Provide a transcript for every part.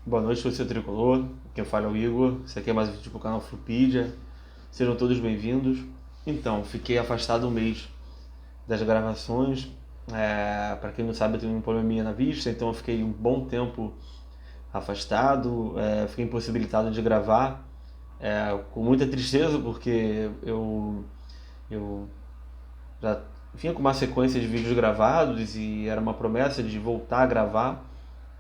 Boa noite, torcedor tricolor. Quem fala é o Igor. Esse aqui é mais um vídeo pro canal Flupedia. Sejam todos bem-vindos. Então, fiquei afastado um mês das gravações. Para quem não sabe, eu tenho um probleminha na vista, então eu fiquei um bom tempo afastado. Fiquei impossibilitado de gravar. Com muita tristeza, porque eu já vinha com uma sequência de vídeos gravados e era uma promessa de voltar a gravar,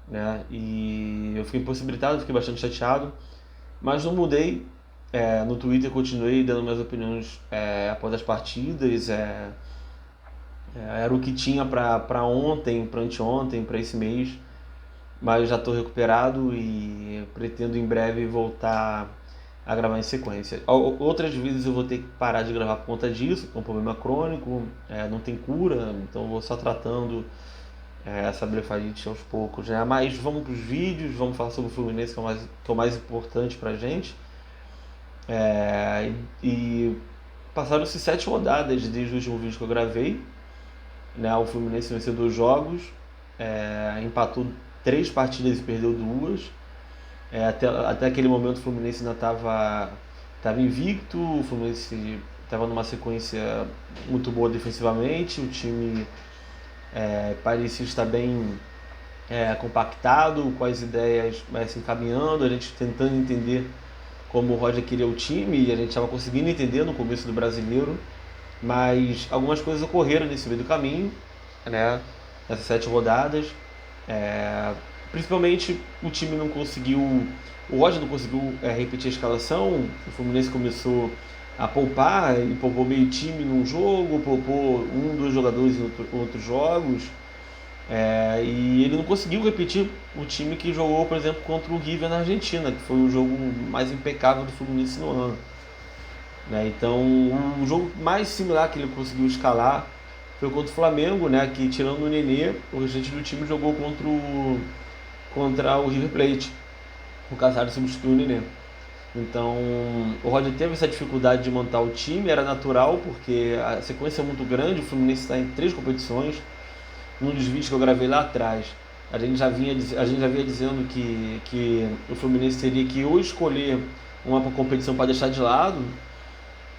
né? E eu fiquei impossibilitado, fiquei bastante chateado, mas não mudei. No Twitter continuei dando minhas opiniões após as partidas. Era o que tinha para ontem, para anteontem, para esse mês, mas já estou recuperado e pretendo em breve voltar a gravar em sequência. Outras vezes eu vou ter que parar de gravar por conta disso, que é um problema crônico, não tem cura, então eu vou só tratando essa blefarite aos poucos, né? Mas vamos para os vídeos, vamos falar sobre o Fluminense, que é o mais importante para a gente. E passaram-se 7 rodadas desde o último vídeo que eu gravei, né? O Fluminense venceu 2 jogos, empatou 3 partidas e perdeu 2. Até aquele momento o Fluminense ainda estava invicto, o Fluminense estava numa sequência muito boa defensivamente, o time parecia estar bem compactado, com as ideias se encaminhando, a gente tentando entender como o Roger queria o time, e a gente estava conseguindo entender no começo do Brasileiro, mas algumas coisas ocorreram nesse meio do caminho, né? Nessas 7 rodadas. Principalmente o time não conseguiu, o Roger não conseguiu repetir a escalação. O Fluminense começou a poupar e poupou meio time num jogo, poupou 2 jogadores em outros jogos. E ele não conseguiu repetir o time que jogou, por exemplo, contra o River na Argentina, que foi o jogo mais impecável do Fluminense no ano, né? Então, o jogo mais similar que ele conseguiu escalar foi contra o Flamengo, né? Que, tirando o Nenê, o restante do time jogou contra o River Plate. O Casares substituiu o Nenê. Então, o Roger teve essa dificuldade de montar o time, era natural, porque a sequência é muito grande, o Fluminense está em 3 competições. Num dos vídeos que eu gravei lá atrás, a gente já vinha dizendo que o Fluminense teria que ou escolher uma competição para deixar de lado,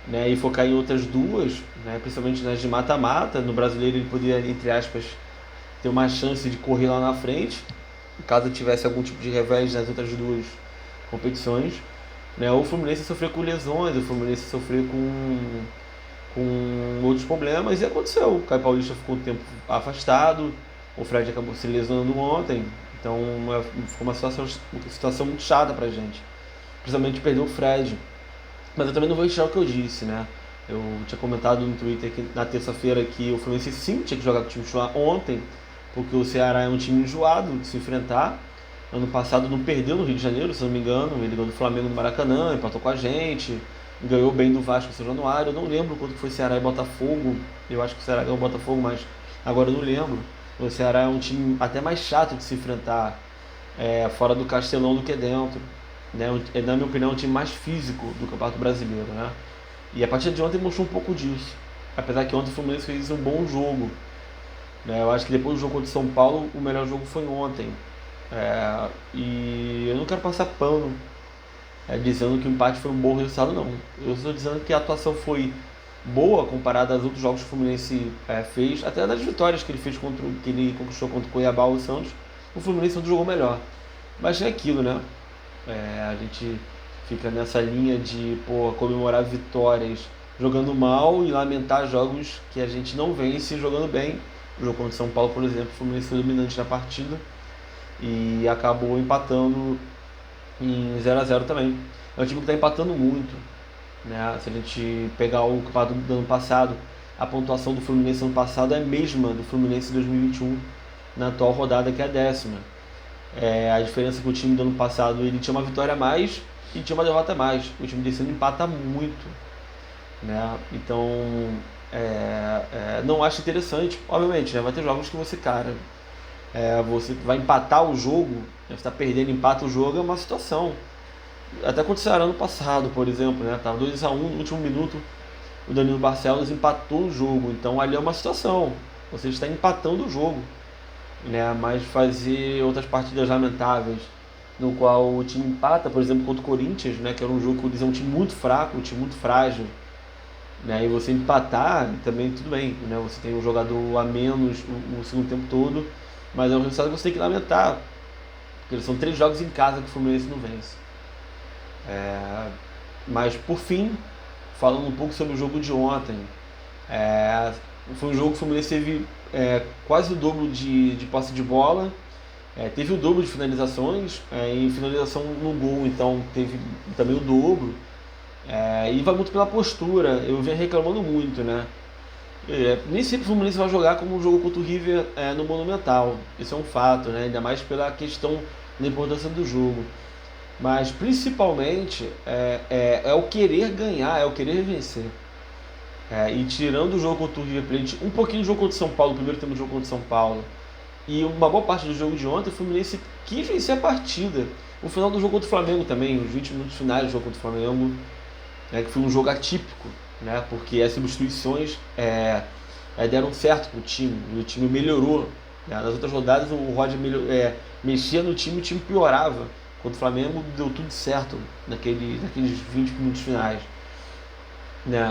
né, e focar em outras 2, né, principalmente nas de mata-mata. No Brasileiro ele poderia, entre aspas, ter uma chance de correr lá na frente, caso tivesse algum tipo de revés nas outras 2 competições, né? O Fluminense sofreu com lesões, o Fluminense sofreu com outros problemas, e aconteceu. O Caio Paulista ficou um tempo afastado, o Fred acabou se lesionando ontem, então ficou uma situação muito chata pra gente, principalmente perder o Fred. Mas eu também não vou deixar o que eu disse, né? Eu tinha comentado no Twitter que na terça-feira que o Fluminense sim tinha que jogar com o time titular ontem, porque o Ceará é um time enjoado de se enfrentar. Ano passado não perdeu no Rio de Janeiro, se não me engano, ele ganhou do Flamengo no Maracanã, empatou com a gente, ganhou bem do Vasco em São Januário. Eu não lembro quanto foi Ceará e Botafogo, eu acho que o Ceará ganhou o Botafogo, mas agora eu não lembro. O Ceará é um time até mais chato de se enfrentar fora do Castelão do que dentro, né? Na minha opinião, é um time mais físico do Campeonato Brasileiro, né? E a partida de ontem mostrou um pouco disso. Apesar que ontem o Fluminense fez um bom jogo, né? Eu acho que depois do jogo contra o São Paulo, o melhor jogo foi ontem. E eu não quero passar pano dizendo que o empate foi um bom resultado, não. Eu estou dizendo que a atuação foi boa comparada aos outros jogos que o Fluminense fez, até das vitórias que ele fez que ele conquistou contra o Cuiabá ou o Santos. O Fluminense jogou melhor. Mas é aquilo, né? A gente fica nessa linha de comemorar vitórias jogando mal e lamentar jogos que a gente não vence jogando bem. O jogo contra o São Paulo, por exemplo, o Fluminense foi dominante na partida e acabou empatando em 0 a 0 também. É um time que está empatando muito, né? Se a gente pegar o campeonato do ano passado, a pontuação do Fluminense ano passado é a mesma do Fluminense 2021 na atual rodada, que é a 10ª. A diferença é que o time do ano passado ele tinha uma vitória a mais e tinha uma derrota a mais. O time desse ano empata muito, né? Então não acho interessante. Obviamente, né? Vai ter jogos que você vai empatar o jogo, né? Você está perdendo, empata o jogo, é uma situação. Até aconteceu ano passado, por exemplo, né? Tava 2 a 1 no último minuto, o Danilo Barcelos empatou o jogo. Então ali é uma situação. Você está empatando o jogo, né? Mas fazer outras partidas lamentáveis, no qual o time empata, por exemplo, contra o Corinthians, né, que era um jogo que o Corinthians é um time muito fraco, um time muito frágil, né, e você empatar também tudo bem, né, você tem um jogador a menos o segundo tempo todo, mas é um resultado que você tem que lamentar, porque são 3 jogos em casa que o Fluminense não vence. Mas por fim, falando um pouco sobre o jogo de ontem, foi um jogo que o Fluminense teve quase o dobro de posse de bola, teve o dobro de finalizações, em finalização no gol, então teve também o dobro. E vai muito pela postura, eu venho reclamando muito, né? Nem sempre o Fluminense vai jogar como jogou contra o River no Monumental, isso é um fato, né? Ainda mais pela questão da importância do jogo. Mas principalmente é o querer ganhar, é o querer vencer. E tirando o jogo contra o River Plate, um pouquinho do jogo contra o São Paulo, o primeiro tempo do jogo contra o São Paulo, e uma boa parte do jogo de ontem, o Fluminense quis vencer a partida. O final do jogo contra o Flamengo também, os 20 minutos finais do jogo contra o Flamengo, que foi um jogo atípico, né, porque as substituições deram certo para o time, e o time melhorou. Nas outras rodadas o Roger mexia no time e o time piorava. Contra o Flamengo deu tudo certo naqueles 20 minutos finais.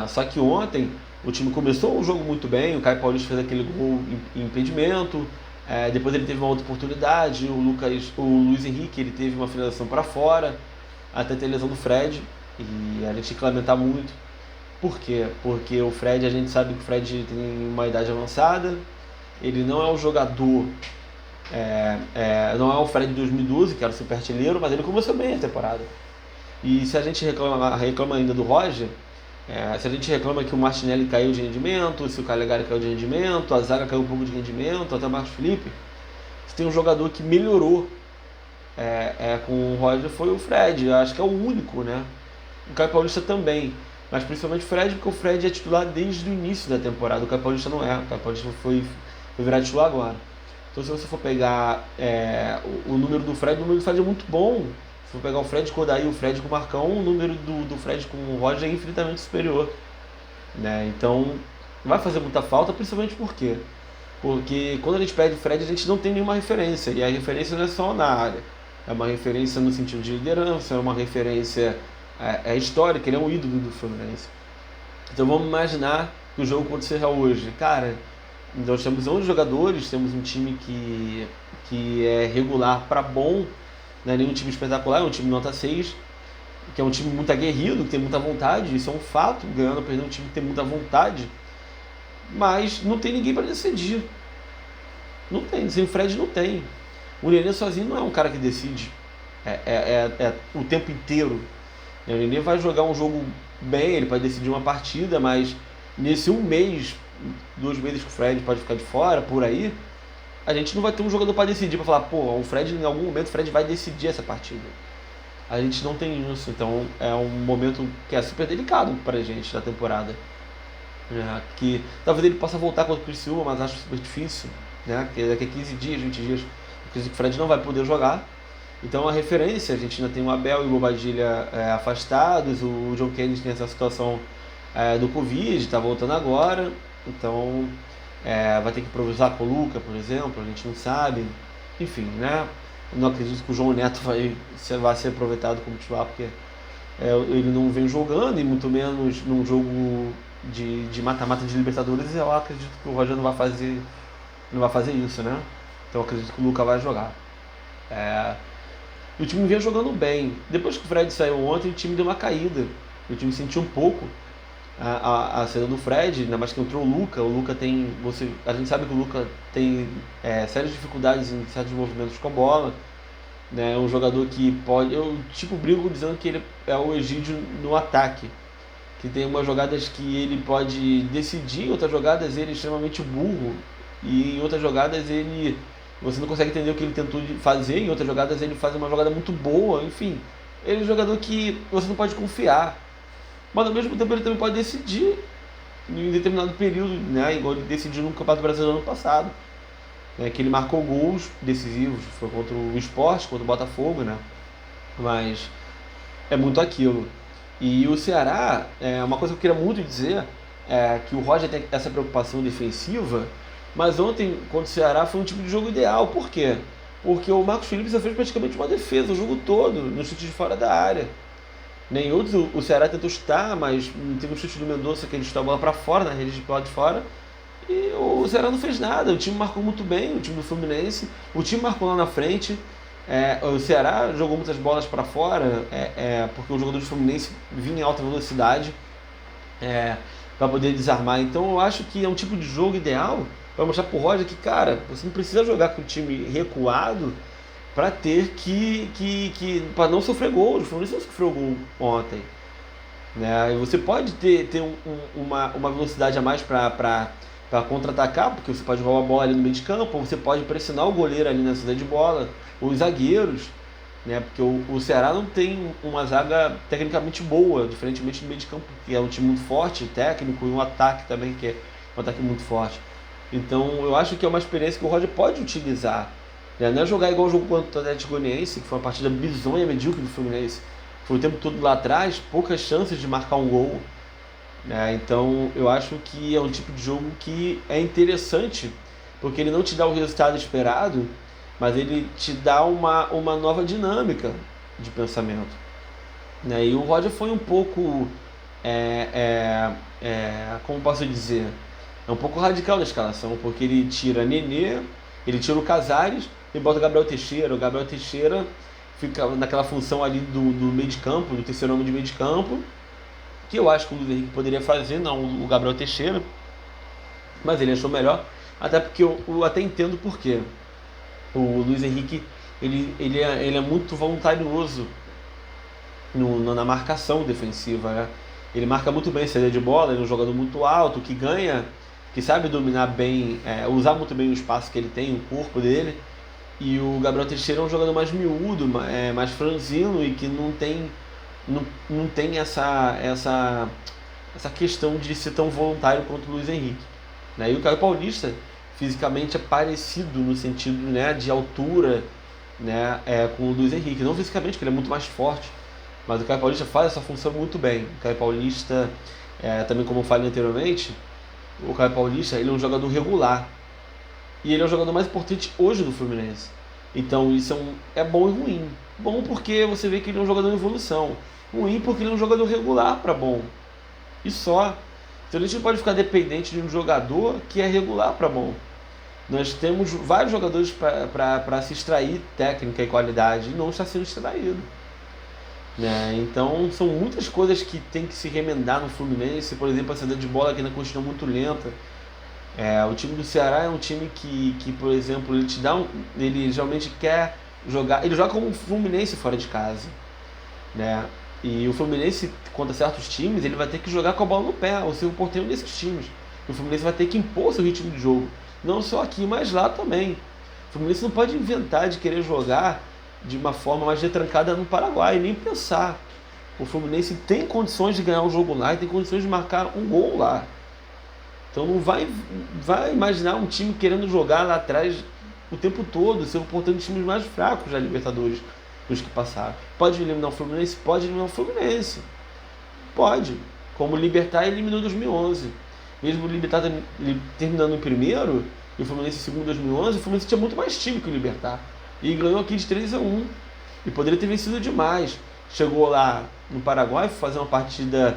Só que ontem o time começou o jogo muito bem, o Caio Paulista fez aquele gol em impedimento, depois ele teve uma outra oportunidade, o Luiz Henrique ele teve uma finalização para fora, até ter lesão do Fred, e a gente tem que lamentar muito. Por quê? Porque o Fred, a gente sabe que o Fred tem uma idade avançada, ele não é um jogador, não é o Fred de 2012, que era o super artilheiro, mas ele começou bem a temporada. E se a gente reclama ainda do Roger, se a gente reclama que o Martinelli caiu de rendimento, se o Calegari caiu de rendimento, a zaga caiu um pouco de rendimento, até o Marcos Felipe, se tem um jogador que melhorou com o Roger foi o Fred, eu acho que é o único, né? O Caio Paulista também, mas principalmente o Fred, porque o Fred é titular desde o início da temporada, o Caio Paulista não é, o Caio Paulista foi virar titular agora. Então se você for pegar o número do Fred, o número do Fred é muito bom. Se for pegar o Fred com o Odair, o Fred com o Marcão, o número do Fred com o Roger é infinitamente superior, né? Então vai fazer muita falta, principalmente por quê? Porque quando a gente perde o Fred, a gente não tem nenhuma referência, e a referência não é só na área, é uma referência no sentido de liderança, é uma referência histórica, ele é um ídolo do Fluminense. Então vamos imaginar que o jogo acontecerá hoje. Cara, nós temos 11 jogadores, temos um time que é regular para bom, não é nenhum time espetacular, é um time nota 6, que é um time muito aguerrido, que tem muita vontade, isso é um fato, ganhando ou perdendo um time que tem muita vontade, mas não tem ninguém para decidir. Não tem, sem o Fred não tem. O Nenê sozinho não é um cara que decide o tempo inteiro. O Nenê vai jogar um jogo bem, ele pode decidir uma partida, mas nesse 1 mês, 2 meses que o Fred pode ficar de fora, por aí, a gente não vai ter um jogador para decidir, para falar, pô, o Fred, em algum momento, o Fred vai decidir essa partida. A gente não tem isso, então é um momento que é super delicado pra gente da temporada. Que talvez ele possa voltar contra o Criciúma, mas acho super difícil, né? Porque daqui a 15 dias, 20 dias, eu acredito que o Fred não vai poder jogar. Então a referência, a gente ainda tem o Abel e o Bobadilha afastados, o John Kennedy tem essa situação do Covid, está voltando agora, então vai ter que improvisar com o Luca, por exemplo, a gente não sabe. Enfim, né? Eu não acredito que o João Neto vai ser aproveitado como titular, porque ele não vem jogando, e muito menos num jogo de mata-mata de Libertadores. Eu acredito que o Roger não vai fazer isso, né? Então eu acredito que o Luca vai jogar. E o time vinha jogando bem. Depois que o Fred saiu ontem, o time deu uma caída. O time sentiu um pouco a saída do Fred, ainda mais que entrou o Luca. O Luca tem. A gente sabe que o Luca tem sérias dificuldades em certos movimentos com a bola. Né? É um jogador que pode. Eu brinco dizendo que ele é o Egídio no ataque. Que tem umas jogadas que ele pode decidir, outras jogadas ele é extremamente burro. E em outras jogadas você não consegue entender o que ele tentou fazer, em outras jogadas ele faz uma jogada muito boa, enfim. Ele é um jogador que você não pode confiar. Mas ao mesmo tempo ele também pode decidir em determinado período, né? Igual ele decidiu no Campeonato Brasileiro ano passado. Que ele marcou gols decisivos, foi contra o Sport, contra o Botafogo, né? Mas é muito aquilo. E o Ceará, uma coisa que eu queria muito dizer, que o Roger tem essa preocupação defensiva, mas ontem contra o Ceará foi um tipo de jogo ideal. Por quê? porque o Marcos Felipe só fez praticamente uma defesa o jogo todo, no chute de fora da área. Nem outros, o Ceará tentou chutar, mas teve um chute do Mendonça que ele chutou a bola para fora, na rede de lado de fora. E o Ceará não fez nada, o time marcou muito bem, o time do Fluminense, o time marcou lá na frente. O Ceará jogou muitas bolas para fora, porque o jogador do Fluminense vinha em alta velocidade para poder desarmar. Então eu acho que é um tipo de jogo ideal para mostrar pro Roger que, cara, você não precisa jogar com o time recuado para ter para não sofrer gol. O Fluminense não sofreu gol ontem, né? E você pode ter uma velocidade a mais para contra-atacar, porque você pode roubar a bola ali no meio de campo, ou você pode pressionar o goleiro ali na saída de bola, os zagueiros, né? Porque o Ceará não tem uma zaga tecnicamente boa, diferentemente do meio de campo, que é um time muito forte, técnico, e um ataque também que é um ataque muito forte. Então eu acho que é uma experiência que o Roger pode utilizar, né? Não é jogar igual o jogo contra o Atlético Goianiense, que foi uma partida bizonha, medíocre do Fluminense. Foi o tempo todo lá atrás, poucas chances de marcar um gol, né? Então eu acho que é um tipo de jogo que é interessante, porque ele não te dá o resultado esperado, mas ele te dá uma nova dinâmica de pensamento, né? E o Roger foi um pouco, como posso dizer, é um pouco radical na escalação, porque ele tira Nenê, ele tira o Casares e bota o Gabriel Teixeira. O Gabriel Teixeira fica naquela função ali do meio de campo, do terceiro homem de meio de campo, que eu acho que o Luiz Henrique poderia fazer, não o Gabriel Teixeira, mas ele achou melhor, até porque eu até entendo por quê. O Luiz Henrique ele é muito voluntarioso na marcação defensiva, né? Ele marca muito bem a saída de bola, ele é um jogador muito alto, que ganha, que sabe dominar bem, usar muito bem o espaço que ele tem, o corpo dele. E o Gabriel Teixeira é um jogador mais miúdo, mais franzino e que não tem essa questão de ser tão voluntário quanto o Luiz Henrique, né? E o Caio Paulista, fisicamente, é parecido no sentido, né, de altura, né, com o Luiz Henrique. Não fisicamente, porque ele é muito mais forte, mas o Caio Paulista faz essa função muito bem. O Caio Paulista, também como eu falei anteriormente, o Caio Paulista ele é um jogador regular. E ele é o jogador mais importante hoje do Fluminense. Então isso é bom e ruim. Bom porque você vê que ele é um jogador em evolução. Ruim porque ele é um jogador regular para bom. E só. Então a gente não pode ficar dependente de um jogador que é regular para bom. Nós temos vários jogadores para se extrair técnica e qualidade e não está sendo extraído, né? Então são muitas coisas que tem que se remendar no Fluminense. Por exemplo, a saída de bola que ainda continua muito lenta. O time do Ceará é um time que por exemplo, ele geralmente quer jogar. Ele joga como um Fluminense fora de casa, né? E o Fluminense, contra certos times, ele vai ter que jogar com a bola no pé, ou ser o porteiro desses times. O Fluminense vai ter que impor seu ritmo de jogo. Não só aqui, mas lá também. O Fluminense não pode inventar de querer jogar de uma forma mais retrancada no Paraguai, nem pensar. O Fluminense tem condições de ganhar o jogo lá e tem condições de marcar um gol lá. Então não vai imaginar um time querendo jogar lá atrás o tempo todo, ser o portando times mais fracos da Libertadores dos que passaram. Pode eliminar o Fluminense? Pode eliminar o Fluminense. Pode. Como o Libertad eliminou em 2011. Mesmo o Libertad terminando em primeiro e o Fluminense em segundo em 2011, o Fluminense tinha muito mais time que o Libertad. E ganhou aqui de 3-1. E poderia ter vencido demais. Chegou lá no Paraguai, foi fazer uma partida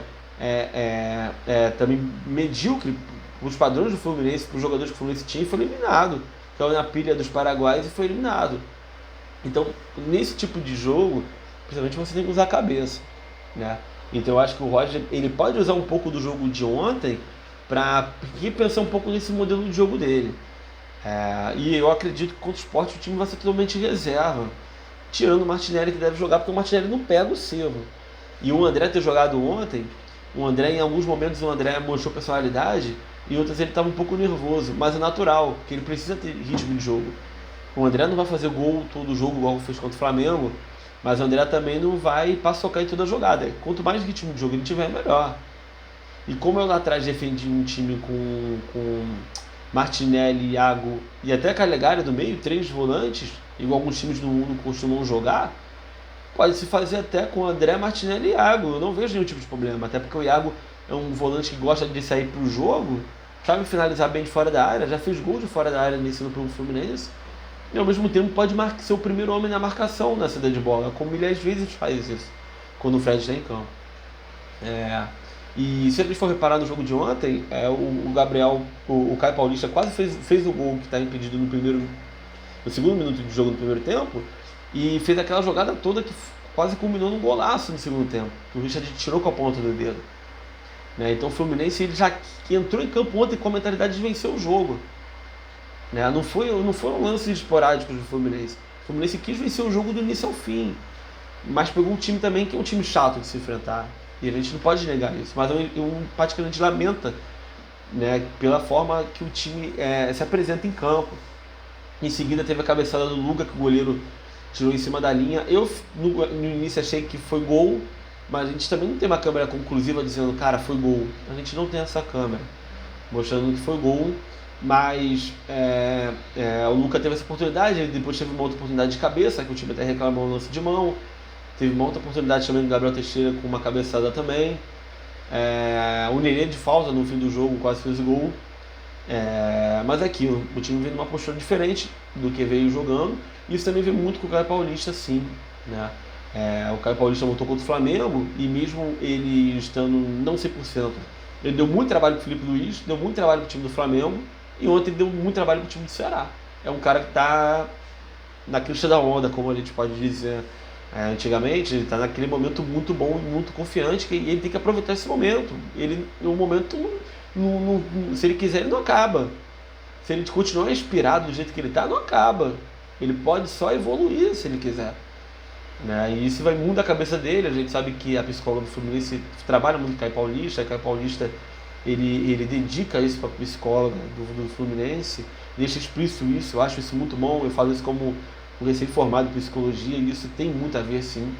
também medíocre para os padrões do Fluminense, para os jogadores que o Fluminense tinha, e foi eliminado. Caiu na pilha dos paraguaios e foi eliminado. Então, nesse tipo de jogo, principalmente você tem que usar a cabeça, né? Então eu acho que o Roger ele pode usar um pouco do jogo de ontem para pensar um pouco nesse modelo de jogo dele. E eu acredito que contra o Sport o time vai ser totalmente reserva, tirando o Martinelli, que deve jogar, porque o Martinelli não pega o selo. E o André ter jogado ontem, em alguns momentos o André mostrou personalidade, e outras ele estava um pouco nervoso, mas é natural, porque ele precisa ter ritmo de jogo. O André não vai fazer gol todo jogo igual fez contra o Flamengo, mas o André também não vai paçocar em toda a jogada. Quanto mais ritmo de jogo ele tiver, melhor. E como eu lá atrás defendi um time com Martinelli, Iago e até Calegari do meio, 3 volantes, igual alguns times do mundo costumam jogar, pode se fazer até com André, Martinelli e Iago. Eu não vejo nenhum tipo de problema, até porque o Iago é um volante que gosta de sair para o jogo, sabe finalizar bem de fora da área, já fez gol de fora da área nesse no Fluminense. e ao mesmo tempo pode ser o primeiro homem na marcação na saída de bola, como ele às vezes faz isso, quando o Fred está em campo. E se a gente for reparar no jogo de ontem, o Gabriel, o Caio Paulista quase fez o gol que está impedido no segundo minuto de jogo do primeiro tempo, e fez aquela jogada toda que quase culminou num golaço no segundo tempo, que o Richard tirou com a ponta do dedo. Então o Fluminense ele já entrou em campo ontem com a mentalidade de vencer o jogo. Não foram lances esporádicos do Fluminense. O Fluminense quis vencer o jogo do início ao fim, mas pegou um time também que é um time chato de se enfrentar. E a gente não pode negar isso. Mas eu praticamente lamenta, pela forma que o time se apresenta em campo. Em seguida teve a cabeçada do Luca, que o goleiro tirou em cima da linha. Eu no início achei que foi gol, mas a gente também não tem uma câmera conclusiva dizendo, cara, foi gol. A gente não tem essa câmera mostrando que foi gol, mas o Luca teve essa oportunidade, ele depois teve uma outra oportunidade de cabeça, que o time até reclamou no lance de mão. Teve uma outra oportunidade também do Gabriel Teixeira com uma cabeçada também. O Nenê de falta no fim do jogo quase fez o gol. Mas é aquilo, o time veio numa postura diferente do que veio jogando. E isso também veio muito com o Caio Paulista, sim. O Caio Paulista voltou contra o Flamengo e mesmo ele estando não 100%, ele deu muito trabalho pro Felipe Luiz, deu muito trabalho pro time do Flamengo e ontem deu muito trabalho pro time do Ceará. É um cara que está na crista da onda, como a gente pode dizer. Antigamente, ele está naquele momento muito bom e muito confiante, e ele tem que aproveitar esse momento. O momento, se ele quiser, ele não acaba. Se ele continuar inspirado do jeito que ele está, não acaba. Ele pode só evoluir se ele quiser. E isso vai muito da cabeça dele. A gente sabe que a psicóloga do Fluminense trabalha muito com o Caio Paulista. O Caio Paulista ele dedica isso para a psicóloga do Fluminense, deixa explícito isso. Eu acho isso muito bom. Eu falo isso como um recém-formado em psicologia, e isso tem muito a ver, sim.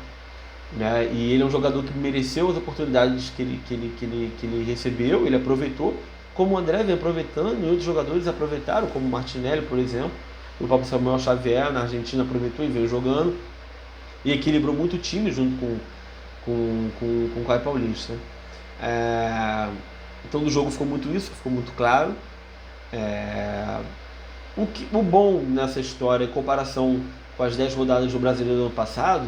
E ele é um jogador que mereceu as oportunidades que ele recebeu, ele aproveitou, como o André vem aproveitando, e outros jogadores aproveitaram, como o Martinelli, por exemplo. O próprio Samuel Xavier, na Argentina, aproveitou e veio jogando, e equilibrou muito o time junto com o Caio Paulista. Então, do jogo ficou muito isso, ficou muito claro. O bom nessa história, em comparação com as 10 rodadas do Brasileiro do ano passado,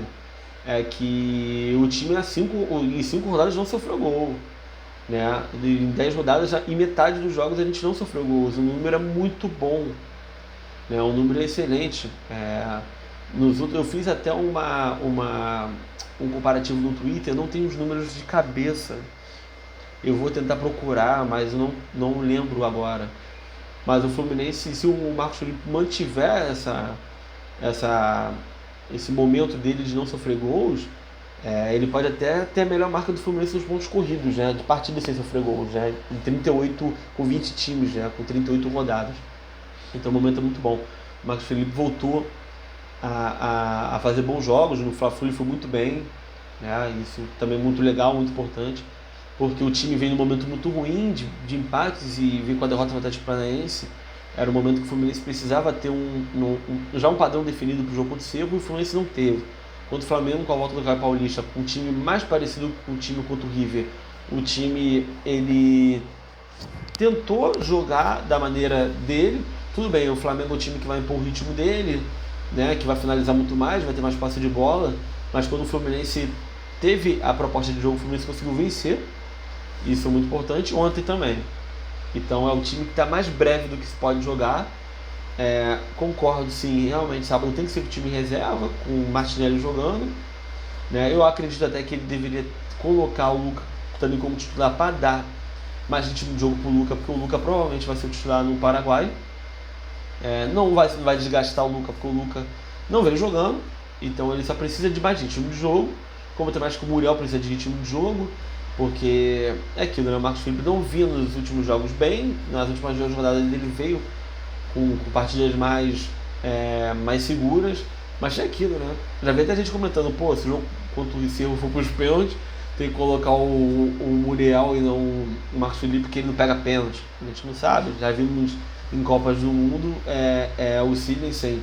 é que o time em 5 rodadas não sofreu gol. Em 10 rodadas, em metade dos jogos a gente não sofreu gols. O número é muito bom. O número é excelente. Eu fiz até um comparativo no Twitter, não tenho os números de cabeça. Eu vou tentar procurar, mas eu não lembro agora. Mas o Fluminense, se o Marcos Felipe mantiver esse momento dele de não sofrer gols, ele pode até ter a melhor marca do Fluminense nos pontos corridos, de partida sem sofrer gols, em 38 com 20 times, com 38 rodadas. Então o momento é muito bom. O Marcos Felipe voltou a fazer bons jogos, no Fla-Flu ele foi muito bem, isso também é muito legal, muito importante, porque o time veio num momento muito ruim de empates e veio com a derrota no Atlético Paranaense. Era um momento que o Fluminense precisava ter já um padrão definido para o jogo contra o Cerro, e o Fluminense não teve. Contra o Flamengo, com a volta do Caio Paulista, com um time mais parecido com o time contra o River, o time ele tentou jogar da maneira dele. Tudo bem, o Flamengo é um time que vai impor o ritmo dele, que vai finalizar muito mais, vai ter mais posse de bola, mas quando o Fluminense teve a proposta de jogo, o Fluminense conseguiu vencer. Isso é muito importante, ontem também. Então é o time que está mais breve do que se pode jogar. Concordo, sim, realmente sábado tem que ser o time em reserva, com o Martinelli jogando. Eu acredito até que ele deveria colocar o Luca também como titular para dar mais ritmo de jogo para o Luca, porque o Luca provavelmente vai ser o titular no Paraguai. Não vai desgastar o Luca, porque o Luca não vem jogando, então ele só precisa de mais ritmo de jogo, como também acho que o Muriel precisa de ritmo de jogo, porque é aquilo, o Marcos Felipe não vinha nos últimos jogos bem, nas últimas 2 rodadas ele veio com partidas mais seguras, mas é aquilo, já vi até gente comentando, se o jogo contra o Cerro for para os pênaltis, tem que colocar o Muriel e não o Marcos Felipe, porque ele não pega pênalti. A gente não sabe, já vimos em Copas do Mundo o Silensen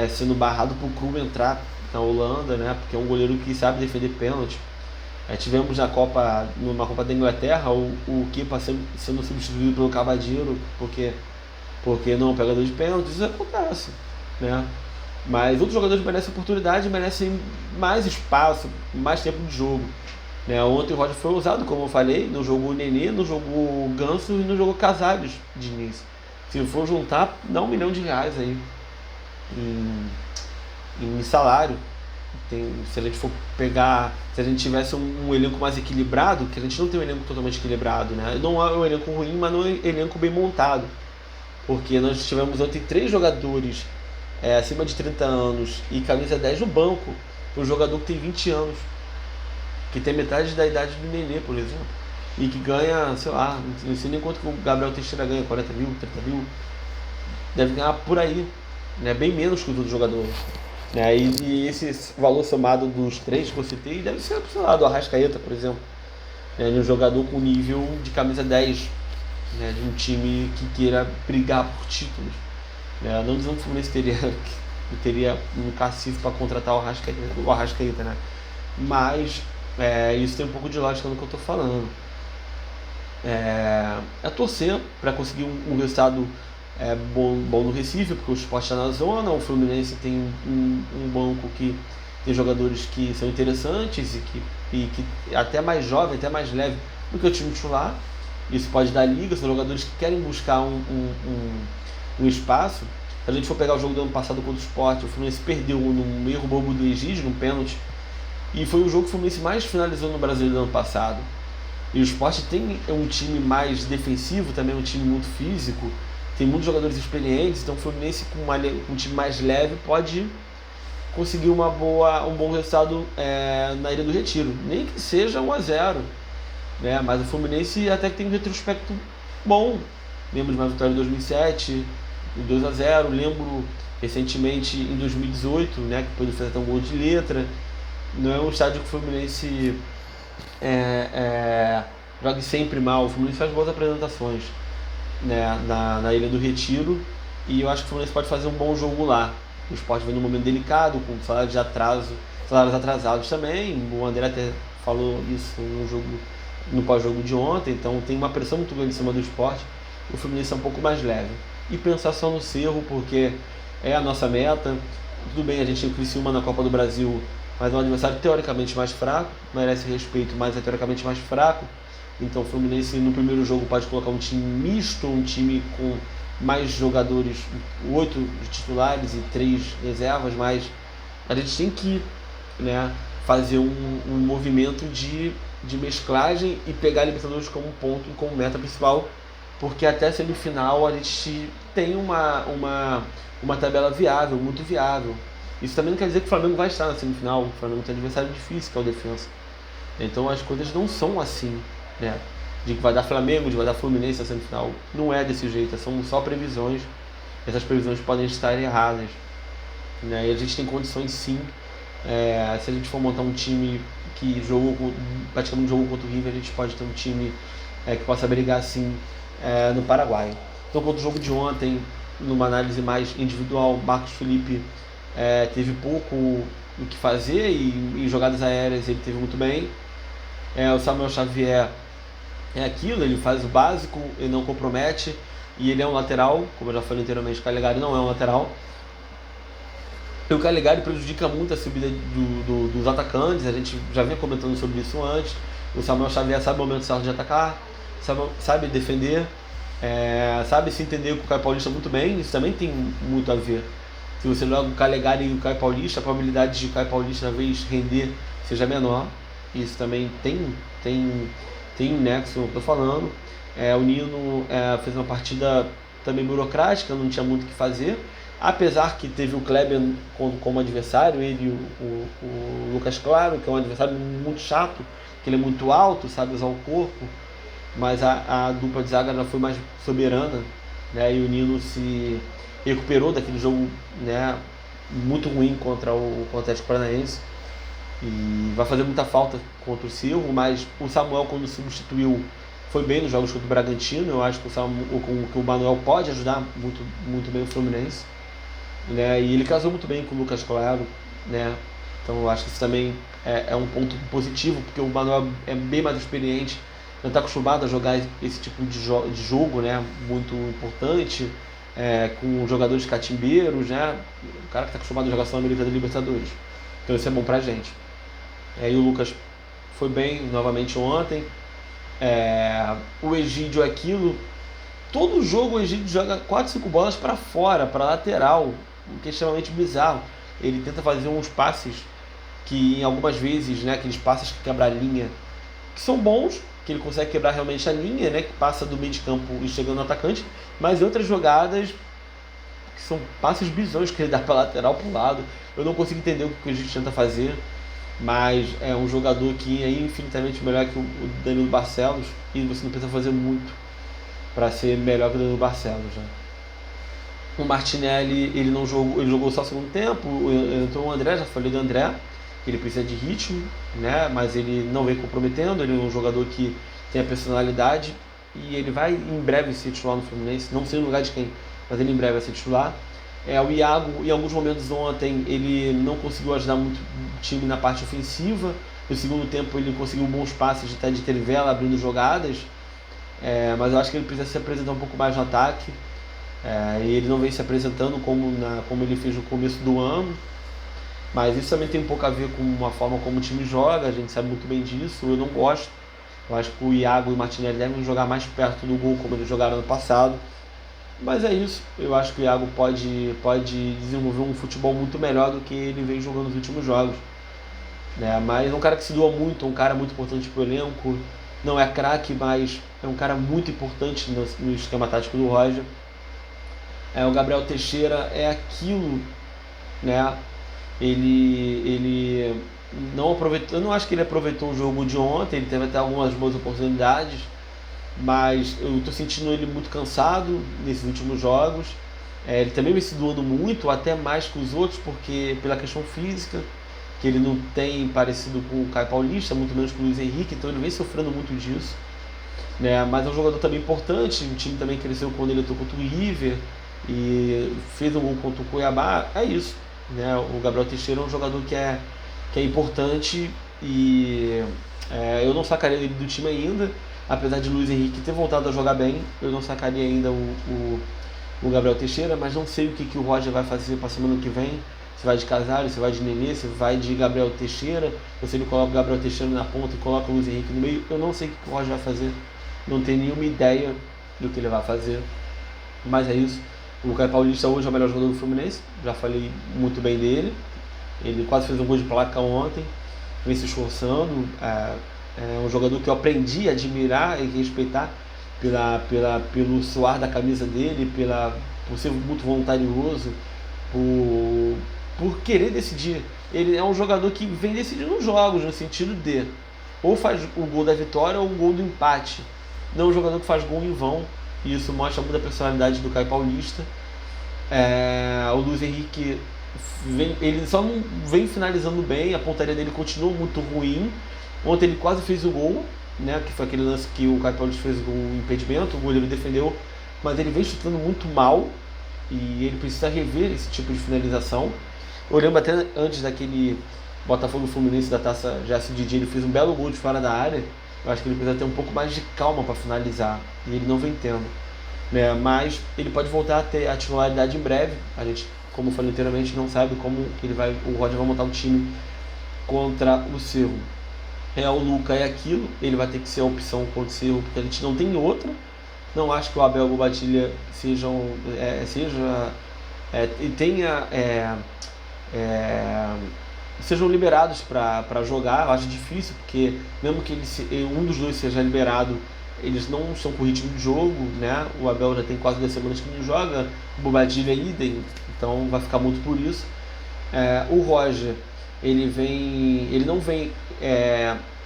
sendo barrado para o Krul entrar na Holanda, porque é um goleiro que sabe defender pênalti. Tivemos numa Copa da Inglaterra o Kepa sendo substituído pelo Cavadinho porque não é um pegador de pênalti. Isso acontece. né? Mas outros jogadores merecem oportunidade, merecem mais espaço, mais tempo de jogo. Né? Ontem o Roger foi usado, como eu falei, no jogo Nenê, no jogo Ganso e no jogo Casares de início. Se for juntar, dá R$ 1 milhão aí em, em salário. Se a gente for pegar, se a gente tivesse um elenco mais equilibrado, que a gente não tem um elenco totalmente equilibrado, né? Não é um elenco ruim, mas não é um elenco bem montado. Porque nós tivemos ontem 3 jogadores acima de 30 anos e camisa 10 no banco. Um jogador que tem 20 anos, que tem metade da idade do Nenê, por exemplo. E que ganha, sei lá, não sei nem quanto que o Gabriel Teixeira ganha, 40 mil, 30 mil. Deve ganhar por aí, né? Bem menos que os outros jogadores. Né? E esse valor somado dos 3 que eu citei deve ser, sei lá, do Arrascaeta, por exemplo. Né? De um jogador com nível de camisa 10, né? De um time que queira brigar por títulos. Né? Não dizendo que o Fluminense teria um cacife para contratar o Arrascaeta, né? Mas isso tem um pouco de lógica no que eu estou falando. É torcer para conseguir um resultado bom no Recife, porque o Sport está na zona, o Fluminense tem um banco que tem jogadores que são interessantes e que até mais jovem, até mais leve do que o time titular. Isso pode dar liga, são jogadores que querem buscar um espaço. Se a gente for pegar o jogo do ano passado contra o Sport, o Fluminense perdeu num erro bobo do Egídio, num pênalti, e foi o jogo que o Fluminense mais finalizou no Brasileiro do ano passado. E o Sport tem um time mais defensivo, também um time muito físico, tem muitos jogadores experientes, então o Fluminense com um time mais leve pode conseguir um bom resultado na Ilha do Retiro, nem que seja 1-0, né? Mas o Fluminense até que tem um retrospecto bom. Lembro de uma vitória em 2007, 2-0, lembro recentemente em 2018, né, que depois fez até um gol de letra. Não é um estádio que o Fluminense jogue sempre mal, o Fluminense faz boas apresentações, né, na Ilha do Retiro, e eu acho que o Fluminense pode fazer um bom jogo lá. O Sport vem num momento delicado, com salários atrasados também. O André até falou isso no pós-jogo de ontem, então tem uma pressão muito grande em cima do Sport. O Fluminense é um pouco mais leve. E pensar só no Cerro, porque é a nossa meta. Tudo bem, a gente tem o Criciúma na Copa do Brasil, mas é um adversário teoricamente mais fraco, merece respeito, mas é teoricamente mais fraco. Então o Fluminense no primeiro jogo pode colocar um time misto, um time com mais jogadores, 8 titulares e 3 reservas, mas a gente tem que, né, fazer um movimento de mesclagem e pegar a Libertadores como ponto, como meta principal, porque até a semifinal a gente tem uma tabela viável, muito viável. Isso também não quer dizer que o Flamengo vai estar na semifinal, o Flamengo tem um adversário difícil, que é o Defensa. Então as coisas não são assim, né? De que vai dar Flamengo, de que vai dar Fluminense na semifinal. Não é desse jeito, são só previsões. Essas previsões podem estar erradas, né? E a gente tem condições sim. Se a gente for montar um time que praticamente jogou contra o River, a gente pode ter um time que possa brigar sim no Paraguai. Então, contra o jogo de ontem, numa análise mais individual, Marcos Felipe teve pouco o que fazer e em jogadas aéreas ele teve muito bem. O Samuel Xavier é aquilo, ele faz o básico, ele não compromete e ele é um lateral, como eu já falei anteriormente, o Calegari não é um lateral. E o Calegari prejudica muito a subida dos atacantes, a gente já vinha comentando sobre isso antes. O Samuel Xavier sabe o momento certo de atacar, sabe defender, sabe se entender com o Caio Paulista muito bem, isso também tem muito a ver. Se você joga o Calegari e o Caio Paulista, a probabilidade de o Caio Paulista na vez render seja menor. Isso também tem um nexo, estou falando. O Nino fez uma partida também burocrática, não tinha muito o que fazer. Apesar que teve o Kleber como adversário, ele e o Lucas Claro, que é um adversário muito chato, que ele é muito alto, sabe usar o corpo, mas a dupla de zaga já foi mais soberana, né? E o Nino se recuperou daquele jogo, né, muito ruim contra o Atlético Paranaense e vai fazer muita falta contra o Silvio, mas o Samuel, quando substituiu, foi bem nos jogos contra o Bragantino. Eu acho que o Manuel pode ajudar muito, muito bem o Fluminense, né? E ele casou muito bem com o Lucas Claro, né? Então eu acho que isso também é um ponto positivo, porque o Manuel é bem mais experiente, já está acostumado a jogar esse tipo de jogo, né? Muito importante, com jogadores catimbeiros, né? O cara que está acostumado a jogar Sul-Americana e Libertadores. Então isso é bom pra gente. E o Lucas foi bem novamente ontem. O Egídio é aquilo. Todo jogo o Egídio joga 4, 5 bolas para fora, para lateral, o que é extremamente bizarro. Ele tenta fazer uns passes que, em algumas vezes, né, aqueles passes que quebram a linha, que são bons, que ele consegue quebrar realmente a linha, né, que passa do meio de campo e chegando no atacante, mas outras jogadas que são passes bizonhos que ele dá para lateral, para o lado. Eu não consigo entender o que o Egídio tenta fazer, mas é um jogador que é infinitamente melhor que o Danilo Barcelos e você não precisa fazer muito para ser melhor que o Danilo Barcelos, né? O Martinelli, ele não jogou, ele jogou só o segundo tempo. Entrou o André, já falei do André, que ele precisa de ritmo, né? Mas ele não vem comprometendo. Ele é um jogador que tem a personalidade e ele vai em breve ser titular no Fluminense, não sei no lugar de quem, mas ele em breve vai ser titular. O Iago, em alguns momentos ontem, ele não conseguiu ajudar muito o time na parte ofensiva. No segundo tempo ele conseguiu bons passes de Trivela abrindo jogadas, mas eu acho que ele precisa se apresentar um pouco mais no ataque. E ele não vem se apresentando como ele fez no começo do ano, mas isso também tem um pouco a ver com a forma como o time joga, a gente sabe muito bem disso. Eu não gosto, eu acho que o Iago e o Martinelli devem jogar mais perto do gol como eles jogaram no passado, mas é isso. Eu acho que o Iago pode desenvolver um futebol muito melhor do que ele vem jogando nos últimos jogos, né? Mas é um cara que se doa muito, é um cara muito importante para o elenco, não é craque, mas é um cara muito importante no esquema tático do Roger. O Gabriel Teixeira é aquilo, né? Ele não aproveitou, eu não acho que ele aproveitou o jogo de ontem, ele teve até algumas boas oportunidades, mas eu estou sentindo ele muito cansado nesses últimos jogos. Ele também vem se doando muito, até mais que os outros, porque pela questão física, que ele não tem parecido com o Caio Paulista, muito menos com o Luiz Henrique, então ele vem sofrendo muito disso, né? Mas é um jogador também importante, o time também cresceu quando ele entrou contra o River e fez um gol contra o Cuiabá. É isso, né? O Gabriel Teixeira é um jogador que é importante e eu não sacaria ele do time ainda, apesar de Luiz Henrique ter voltado a jogar bem. Eu não sacaria ainda o Gabriel Teixeira, mas não sei o que o Roger vai fazer para a semana que vem. Se vai de Casares, se vai de Nenê, se vai de Gabriel Teixeira, ou se ele coloca o Gabriel Teixeira na ponta e coloca o Luiz Henrique no meio. Eu não sei o que o Roger vai fazer, não tenho nenhuma ideia do que ele vai fazer, mas é isso. O Caio Paulista hoje é o melhor jogador do Fluminense, já falei muito bem dele. Ele quase fez um gol de placa ontem, vem se esforçando. É um jogador que eu aprendi a admirar e respeitar pelo suar da camisa dele, por ser muito voluntarioso, por querer decidir. Ele é um jogador que vem decidindo os jogos, no sentido de ou faz o gol da vitória ou o gol do empate. Não é um jogador que faz gol em vão, e isso mostra muito a personalidade do Caio Paulista. O Luiz Henrique ele só não vem finalizando bem, a pontaria dele continua muito ruim. Ontem ele quase fez o gol, né, que foi aquele lance que o Caio Paulista fez o impedimento, o goleiro defendeu, mas ele vem chutando muito mal e ele precisa rever esse tipo de finalização. Eu lembro até antes daquele Botafogo Fluminense da Taça Gerson Didi, ele fez um belo gol de fora da área. Eu acho que ele precisa ter um pouco mais de calma para finalizar, e ele não vem tendo, né? Mas ele pode voltar a ter a titularidade em breve. A gente, como eu falei anteriormente, não sabe como o Roger vai montar o time contra o Cerro. O Luca é aquilo, ele vai ter que ser a opção contra o Cerro, porque a gente não tem outra. Não acho que o Abel e o Bobatilha sejam liberados para jogar. Eu acho difícil, porque mesmo que um dos dois seja liberado, eles não estão com ritmo de jogo, né? O Abel já tem quase 2 semanas que não joga, o Bobadilha é idem, então vai ficar muito por isso. O Roger, ele não vem,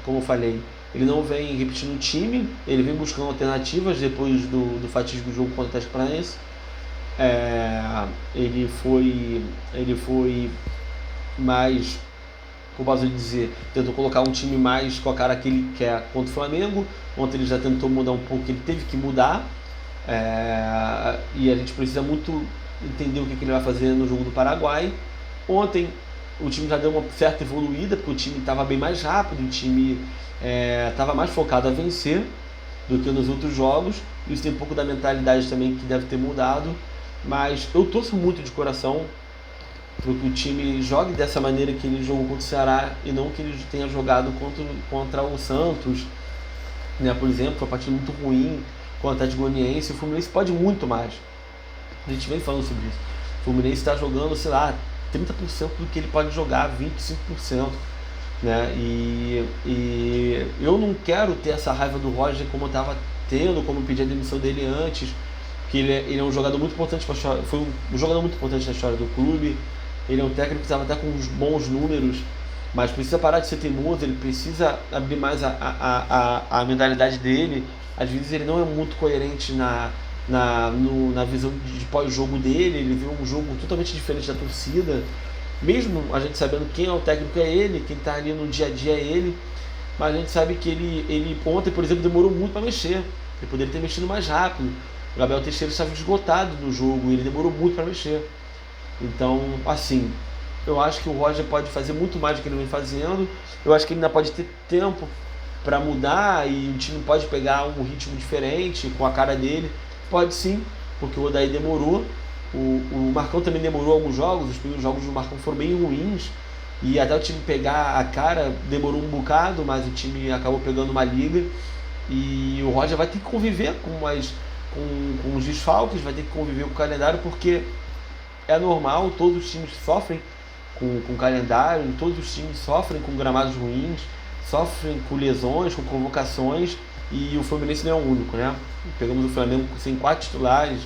como eu falei, ele não vem repetindo o time, ele vem buscando alternativas depois do fatídico jogo contra o Atlético Paranaense. Ele foi mais, como posso dizer, tentou colocar um time mais com a cara que ele quer contra o Flamengo. Ontem ele já tentou mudar um pouco, ele teve que mudar, e a gente precisa muito entender o que ele vai fazer no jogo do Paraguai. Ontem o time já deu uma certa evoluída, porque o time estava bem mais rápido, o time estava mais focado a vencer do que nos outros jogos. Isso tem um pouco da mentalidade também que deve ter mudado. Mas eu torço muito de coração para que o time jogue dessa maneira que ele jogou contra o Ceará e não que ele tenha jogado contra o Santos, né? Por exemplo, foi uma partida muito ruim com o Atlético Goianiense. O Fluminense pode muito mais. A gente vem falando sobre isso. O Fluminense está jogando, sei lá, 30% do que ele pode jogar, 25%. Né? E eu não quero ter essa raiva do Roger como eu estava tendo, como eu pedi a demissão dele antes, que ele é um jogador muito importante para foi um jogador muito importante na história do clube. Ele é um técnico que estava até com uns bons números, mas precisa parar de ser teimoso, ele precisa abrir mais a mentalidade dele. Às vezes ele não é muito coerente na visão de pós-jogo dele, ele vê um jogo totalmente diferente da torcida. Mesmo a gente sabendo quem é o técnico é ele, quem está ali no dia a dia é ele, mas a gente sabe que ele ontem, por exemplo, demorou muito para mexer. Ele poderia ter mexido mais rápido. O Gabriel Teixeira estava esgotado no jogo, ele demorou muito para mexer. Então, assim, eu acho que o Roger pode fazer muito mais do que ele vem fazendo. Eu acho que ele ainda pode ter tempo para mudar e o time pode pegar um ritmo diferente com a cara dele. Pode sim, porque o Odair demorou. O Marcão também demorou alguns jogos, os primeiros jogos do Marcão foram bem ruins. E até o time pegar a cara demorou um bocado, mas o time acabou pegando uma liga. E o Roger vai ter que conviver com os desfalques, vai ter que conviver com o calendário, porque é normal, todos os times sofrem com calendário, todos os times sofrem com gramados ruins, sofrem com lesões, com convocações, e o Fluminense não é o único, né? Pegamos o Flamengo sem 4 titulares,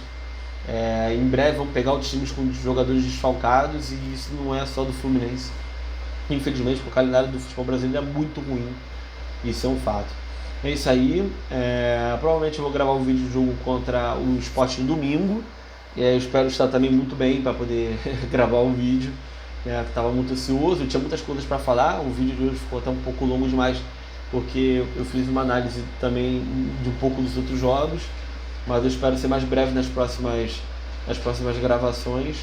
em breve vamos pegar outros times com jogadores desfalcados, e isso não é só do Fluminense. Infelizmente, porque o calendário do futebol brasileiro é muito ruim, isso é um fato. É isso aí, provavelmente eu vou gravar um vídeo do jogo contra o Sport no domingo. Eu espero estar também muito bem para poder gravar o vídeo. Estava muito ansioso, tinha muitas coisas para falar. O vídeo de hoje ficou até um pouco longo demais, porque eu fiz uma análise também de um pouco dos outros jogos. Mas eu espero ser mais breve nas próximas gravações.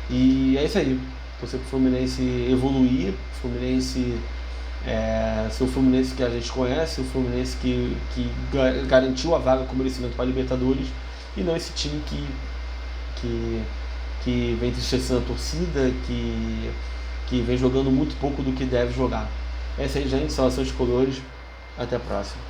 E é isso aí. Torcer para o Fluminense evoluir, o Fluminense ser o Fluminense que a gente conhece, o Fluminense que garantiu a vaga com merecimento para a Libertadores, e não esse time que vem entristecendo a torcida, que vem jogando muito pouco do que deve jogar. É isso aí, gente. Saudações de colores. Até a próxima.